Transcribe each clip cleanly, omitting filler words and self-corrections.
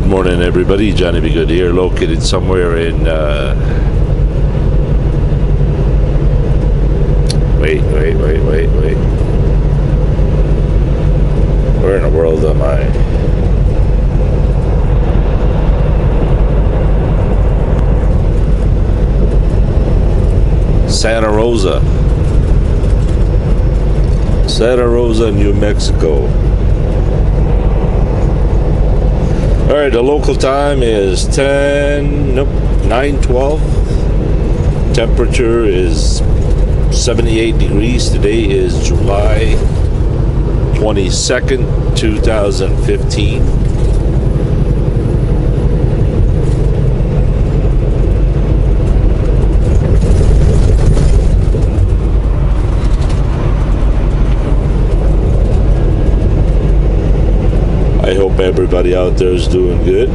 Good morning, everybody. Johnny B. Good here, located somewhere in. Wait. Where in the world am I? Santa Rosa, New Mexico. All right, the local time is 9:12. Temperature is 78 degrees. Today is July 22nd, 2015. I hope everybody out there is doing good.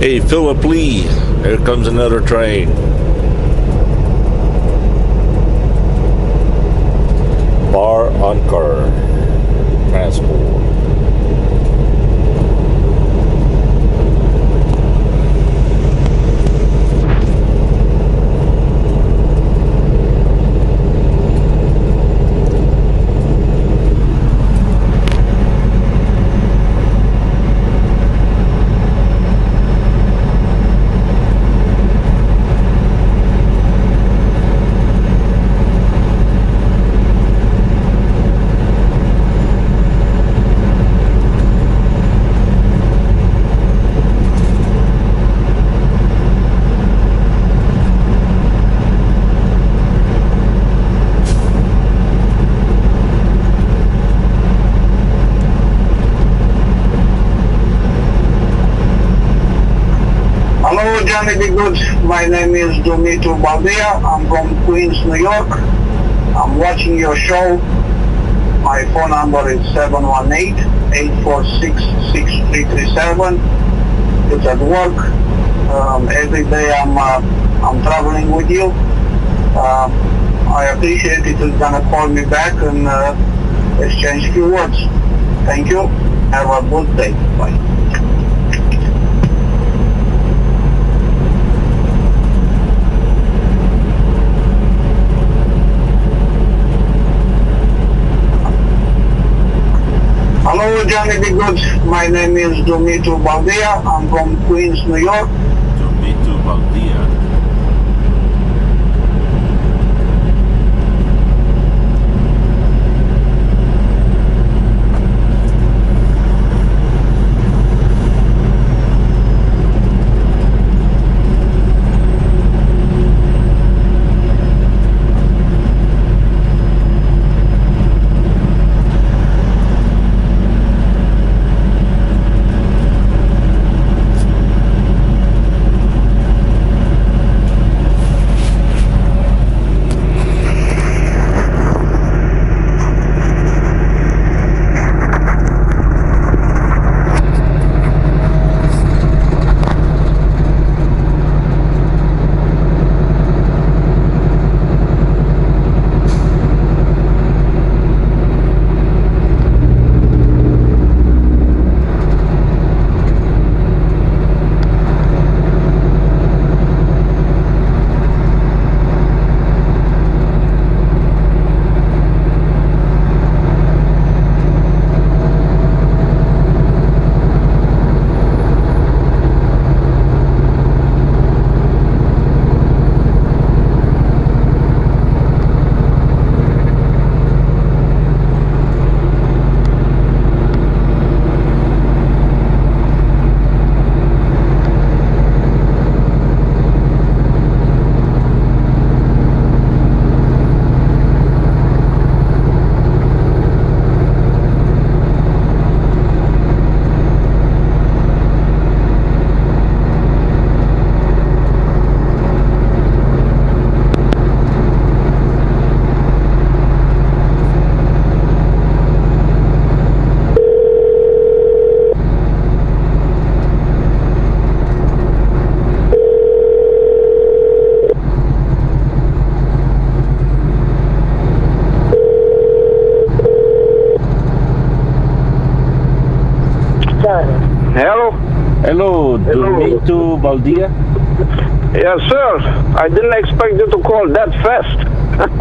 Hey, Philip Lee, here comes another train. Bar on car transport. Johnny B. Good. My name is Dumitru Valdea. I'm from Queens, New York. I'm watching your show. My phone number is 718-846-6337. It's at work. Every day I'm traveling with you. I appreciate it. It's gonna call me back and exchange few words. Thank you. Have a good day. Bye. Hello, Johnny B. Good. My name is Dumitru Valdea. I'm from Queens, New York. Dumitru Valdea. Hello? Hello, Dumitru Valdea. Yes, sir. I didn't expect you to call that fast.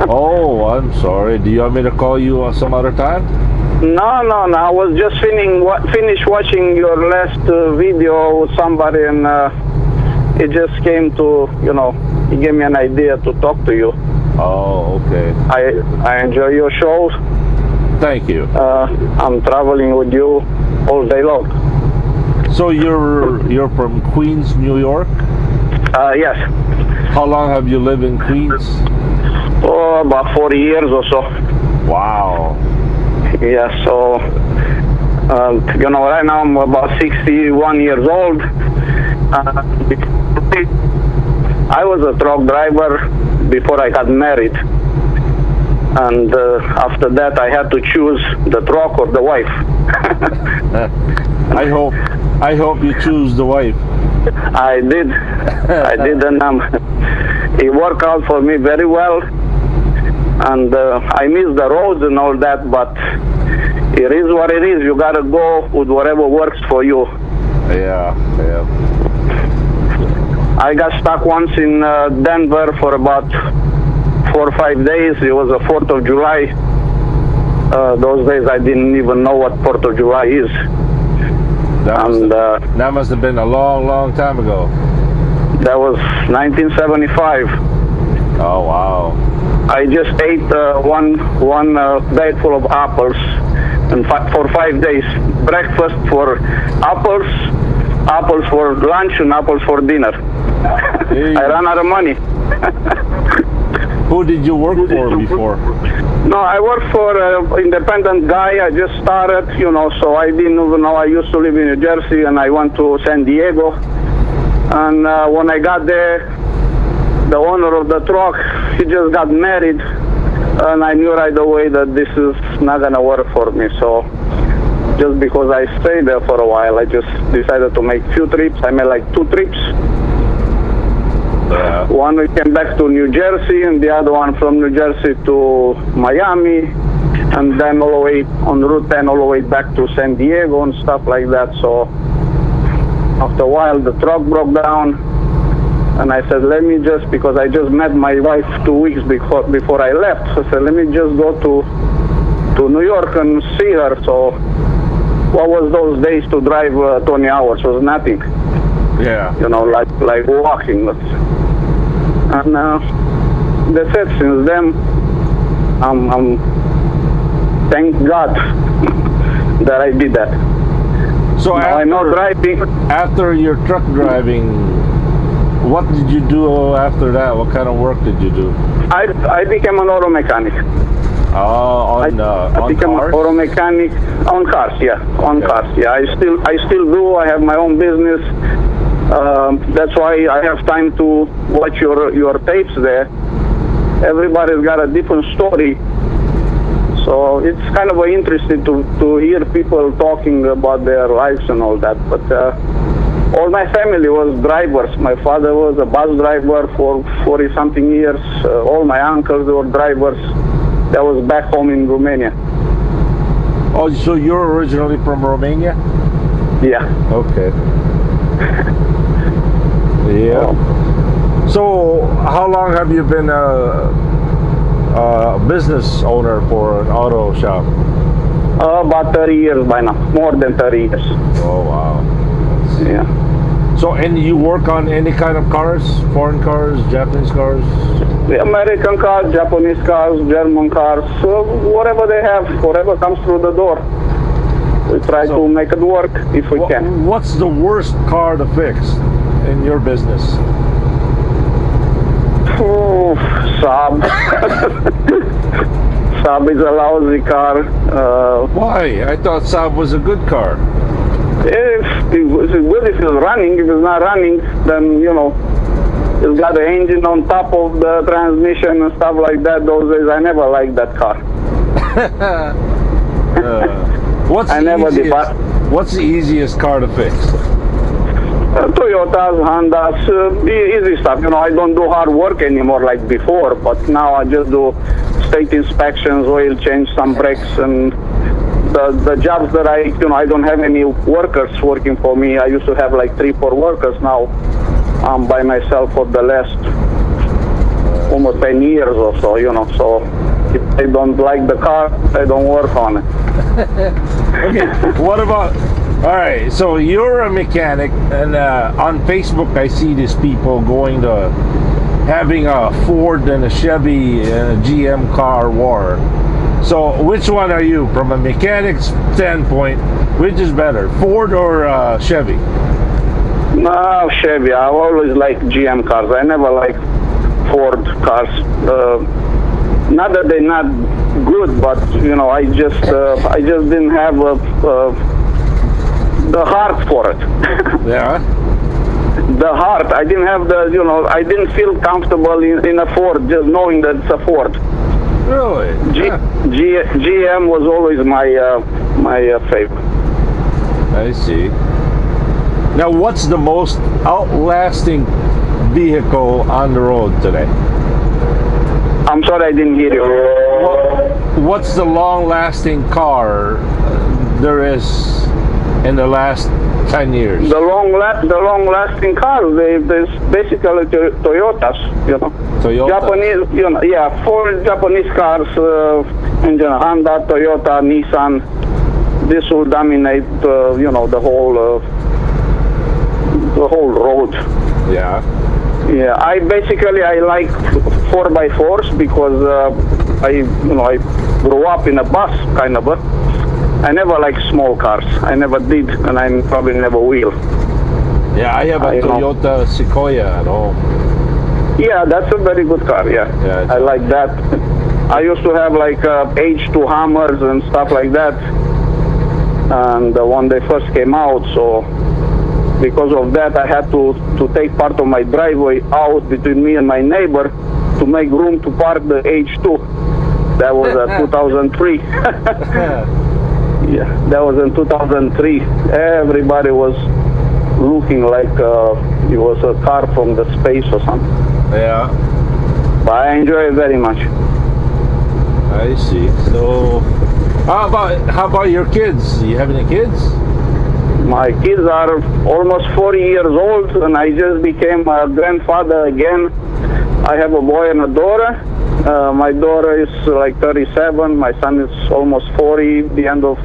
Oh, I'm sorry. Do you want me to call you some other time? No. I was just finished watching your last video with somebody, and it just came to, he gave me an idea to talk to you. Oh, okay. I enjoy your shows. Thank you. I'm traveling with you all day long. So you're from Queens, New York? Yes. How long have you lived in Queens? Oh, about 40 years or so. Wow. Yeah, so, right now I'm about 61 years old. I was a truck driver before I got married. And after that, I had to choose the truck or the wife. I hope you choose the wife. I did, and it worked out for me very well. And I miss the roads and all that, but it is what it is. You gotta go with whatever works for you. Yeah. I got stuck once in Denver for about 4 or 5 days. It was the 4th of July. Those days I didn't even know what 4th of July is. That must have been a long time ago. That was 1975. Oh, wow. I just ate one bag full of apples, and for 5 days. Breakfast for apples for lunch, and apples for dinner. Hey. I ran out of money. Who did you work for before? No, I worked for an independent guy. I just started, so I didn't even know. I used to live in New Jersey, and I went to San Diego. And when I got there, the owner of the truck, he just got married, and I knew right away that this is not gonna work for me. So just because I stayed there for a while, I just decided to make few trips. I made like 2 trips. Yeah. One we came back to New Jersey, and the other one from New Jersey to Miami, and then all the way on Route 10 all the way back to San Diego and stuff like that. So after a while the truck broke down, and I said, let me just, because I just met my wife 2 weeks before I left, so I said, let me just go to New York and see her. So what was those days to drive 20 hours was nothing. Yeah. Like walking. And that's it. Since then, I'm thank God that I did that. So now I know driving. After your truck driving, what did you do after that? What kind of work did you do? I became an auto mechanic. Oh, I became an auto mechanic on cars. Yeah, on cars. Yeah, I still do. I have my own business. That's why I have time to watch your tapes there. Everybody's got a different story, so it's kind of interesting to hear people talking about their lives and all that. But all my family was drivers. My father was a bus driver for 40-something years. All my uncles were drivers. That was back home in Romania. Oh, so you're originally from Romania? Yeah. Okay. Yeah. So, how long have you been a business owner for an auto shop? About 30 years by now. More than 30 years. Oh, wow. Yeah. So, and you work on any kind of cars? Foreign cars, Japanese cars? The American cars, Japanese cars, German cars, whatever they have, whatever comes through the door. We try to make it work if we can. What's the worst car to fix in your business? Oh, Saab. Saab is a lousy car. Why? I thought Saab was a good car. It's good if it's running. If it's not running, then, it's got the engine on top of the transmission and stuff like that. Those days, I never liked that car. What's the easiest car to fix? Toyotas, Hondas, easy stuff. I don't do hard work anymore like before, but now I just do state inspections, oil change, some brakes, and the jobs that I don't have any workers working for me. I used to have like 3-4 workers. Now I'm by myself for the last almost 10 years or so, so if I don't like the car, I don't work on it. Okay, what about, all right, so you're a mechanic, and on Facebook I see these people going to having a Ford and a Chevy and a GM car war. So which one are you, from a mechanic's standpoint, which is better, Ford or Chevy? No, Chevy. I always like GM cars. I never like Ford cars. Not that they're not good, but I just didn't have the heart for it. Yeah. The heart. I didn't have I didn't feel comfortable in a Ford just knowing that it's a Ford. Really? GM was always my favorite. I see. Now, what's the most outlasting vehicle on the road today? I'm sorry, I didn't hear you. What's the long-lasting car there is in the last 10 years? The long-lasting cars, there's basically Toyotas, Toyota. Japanese, 4 Japanese cars, engine Honda, Toyota, Nissan. This will dominate, the whole road. Yeah. Yeah, I like 4x4s because I grew up in a bus kind of. I never liked small cars. I never did, and I probably never will. Yeah, I have a Toyota Sequoia at home. Yeah, that's a very good car. Yeah, I like that. I used to have like H2 Hammers and stuff like that, and when they first came out, so. Because of that, I had to take part of my driveway out between me and my neighbor to make room to park the H2. That was 2003. Yeah, that was in 2003. Everybody was looking like it was a car from the space or something. Yeah. But I enjoy it very much. I see. So, how about your kids? Do you have any kids? My kids are almost 40 years old, and I just became a grandfather again. I have a boy and a daughter. My daughter is like 37. My son is almost 40, the end of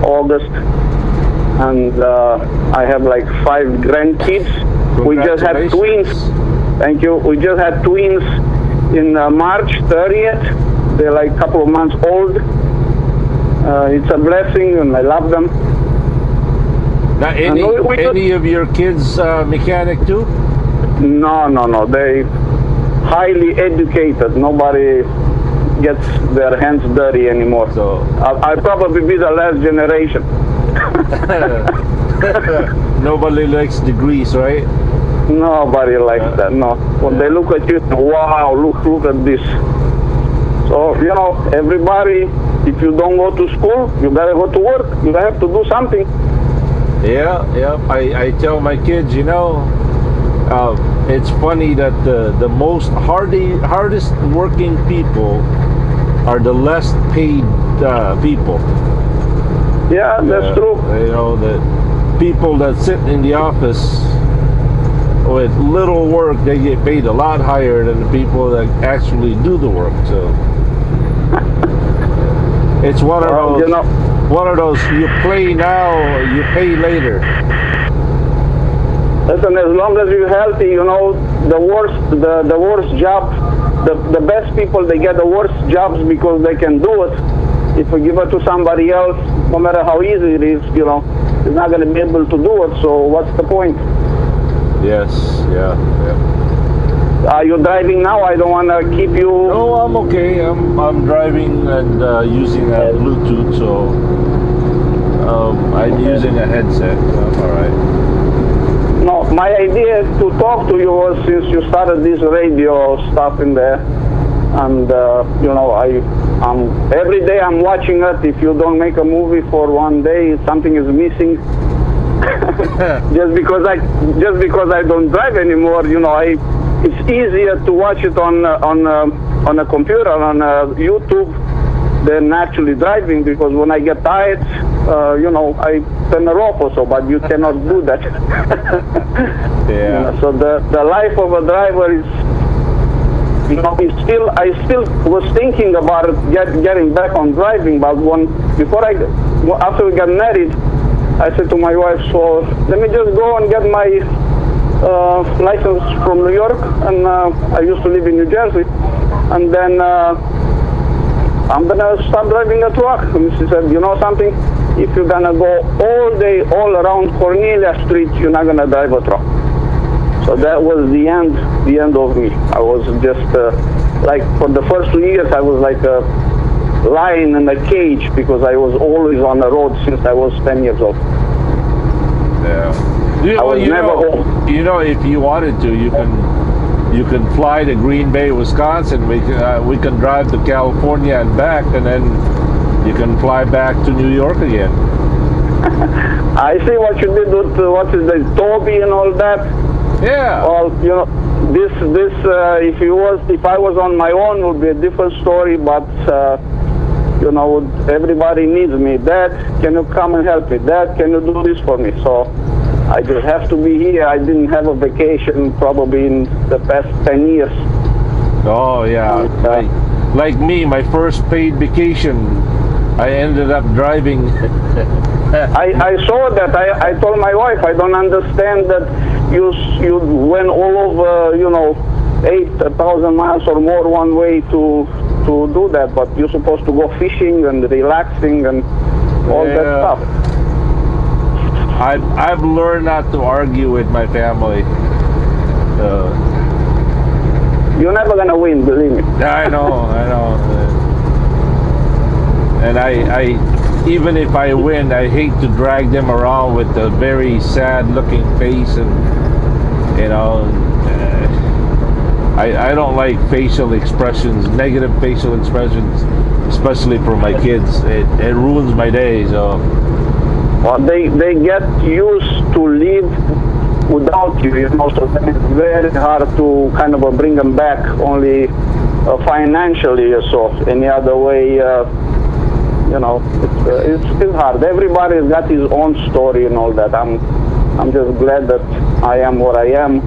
August. And I have like 5 grandkids. We just had twins. Thank you. We just had twins in March 30th. They're like a couple of months old. It's a blessing, and I love them. Now, any of your kids mechanic too? No. They highly educated. Nobody gets their hands dirty anymore. So I'll probably be the last generation. Nobody likes degrees, right? Nobody likes that. No. When they look at you, wow, look at this. So everybody, if you don't go to school, you gotta go to work. You have to do something. Yeah. I tell my kids, it's funny that the most hardest working people are the less paid people. Yeah, that's true. The people that sit in the office with little work, they get paid a lot higher than the people that actually do the work. So it's one of those, you play now, you pay later. Listen, as long as you're healthy, the worst job, the best people, they get the worst jobs because they can do it. If we give it to somebody else, no matter how easy it is, he's not going to be able to do it, so what's the point? Yes, yeah. Are you driving now? I don't want to keep you... No, I'm okay. I'm driving and using a Bluetooth, so I'm using a headset. I'm all right. No, my idea to talk to you was since you started this radio stuff in there, and every day I'm watching it. If you don't make a movie for one day, something is missing. just because I don't drive anymore, it's easier to watch it on a computer, on YouTube, than actually driving, because when I get tired, I turn her off also, but you cannot do that. Yeah. So the life of a driver is, I still was thinking about getting back on driving, but after we got married, I said to my wife, so let me just go and get my license from New York, and I used to live in New Jersey, and then I'm gonna start driving a truck. And she said, you know something, if you're gonna go all day all around Cornelia Street, you're not gonna drive a truck. So that was the end of me. I was just like, for the first 2 years I was like a lion in a cage, because I was always on the road since I was 10 years old. Yeah. I was never home. If you wanted to, you can fly to Green Bay, Wisconsin. We can drive to California and back, and then you can fly back to New York again. I see what you did with Toby and all that. Yeah. Well, this if I was on my own, it would be a different story. But everybody needs me. Dad, can you come and help me? Dad, can you do this for me? So I just have to be here. I didn't have a vacation probably in the past 10 years. Oh yeah. Like me, my first paid vacation, I ended up driving. I saw that. I told my wife, I don't understand that you went all over 8,000 miles or more one way to do that, but you're supposed to go fishing and relaxing and all that stuff. I've learned not to argue with my family. You're never gonna win, believe me. I know. And I even if I win, I hate to drag them around with a very sad-looking face, and I don't like facial expressions, negative facial expressions, especially for my kids. It ruins my day. So. Well, they get used to live without you, so then it's very hard to kind of bring them back only financially or so. Any other way, it's hard. Everybody's got his own story and all that. I'm just glad that I am what I am,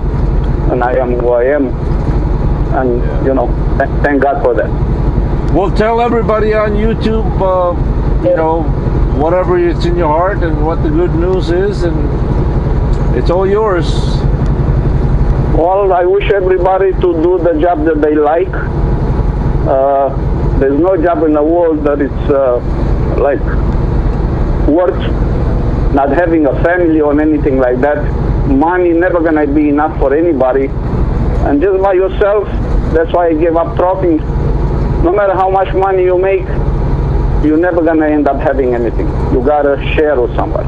and I am who I am, and thank God for that. Well, tell everybody on YouTube, whatever it's in your heart and what the good news is, and it's all yours. Well, I wish everybody to do the job that they like. There's no job in the world that it's like worth not having a family or anything like that. Money never gonna be enough for anybody, and just by yourself. That's why I gave up trucking. No matter how much money you make, you're never gonna end up having anything. You gotta share with somebody.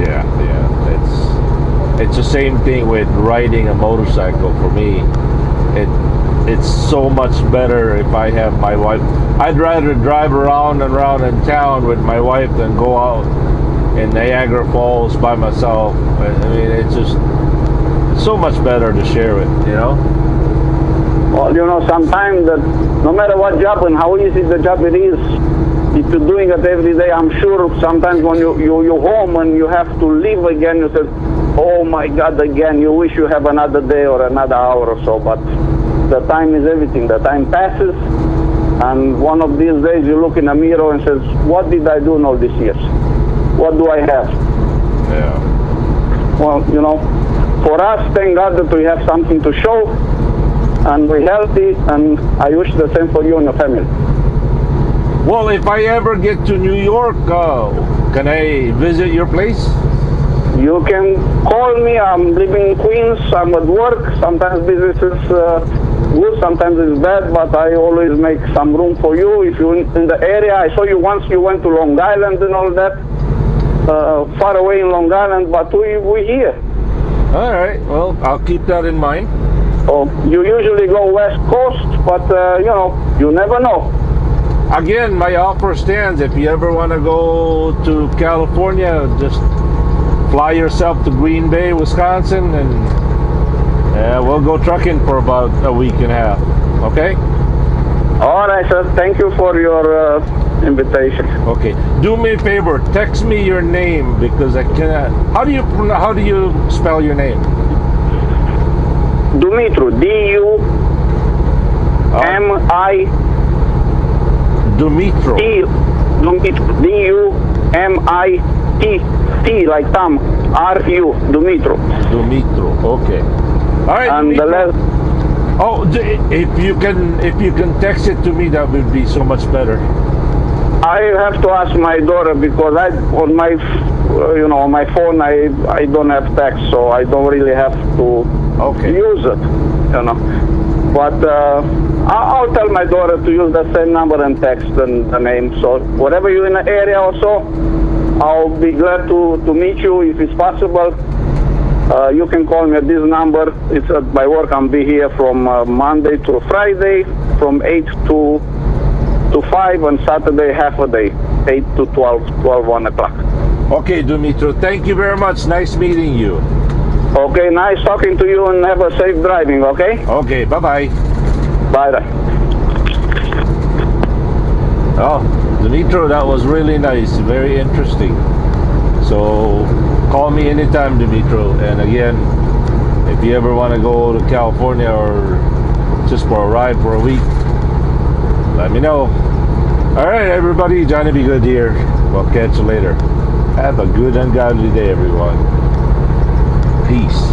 Yeah. It's the same thing with riding a motorcycle for me. It's so much better if I have my wife. I'd rather drive around and around in town with my wife than go out in Niagara Falls by myself. I mean, it's just so much better to share it, Well, sometimes that no matter what job and how easy the job it is, if you're doing it every day, I'm sure sometimes when you're home and you have to leave again, you say, oh my God, again, you wish you have another day or another hour or so, but the time is everything. The time passes, and one of these days you look in the mirror and says, what did I do in all these years? What do I have? Yeah. Well, for us, thank God that we have something to show, and we're healthy, and I wish the same for you and your family. Well, if I ever get to New York, can I visit your place? You can call me. I'm living in Queens. I'm at work. Sometimes business is good, sometimes it's bad, but I always make some room for you. If you're in the area, I saw you once, you went to Long Island and all that, far away in Long Island, but we're here. All right, well, I'll keep that in mind. Oh, you usually go West Coast, but you never know. Again, my offer stands. If you ever want to go to California, just fly yourself to Green Bay, Wisconsin, and we'll go trucking for about a week and a half. Okay? All right, sir. Thank you for your invitation. Okay. Do me a favor. Text me your name because I cannot. How do you spell your name? Dumitru. D-U-M-I. Dumitru. Dumitru. D-U-M-I-T. Like Tom. R-U. Dumitru. Dumitru. Okay. All right. And the Dumitru. last. Oh, if you can text it to me, that would be so much better. I have to ask my daughter because on my on my phone I don't have text, so I don't really have to use it, But I'll tell my daughter to use the same number and text and the name. So whatever you're in the area also, I'll be glad to meet you if it's possible. You can call me at this number. It's at my work. I'll be here from Monday to Friday, from 8 to 5, on Saturday half a day, 8 to 12, 1 o'clock. Okay, Dumitru, thank you very much. Nice meeting you. Okay, nice talking to you, and have a safe driving, okay? Okay, bye-bye. Bye. Oh, Dumitru, that was really nice, very interesting. So call me anytime, Dumitru. And again, if you ever want to go to California or just for a ride for a week, let me know. All right, everybody, Johnny Be Good here. We'll catch you later. Have a good and godly day, everyone. Peace.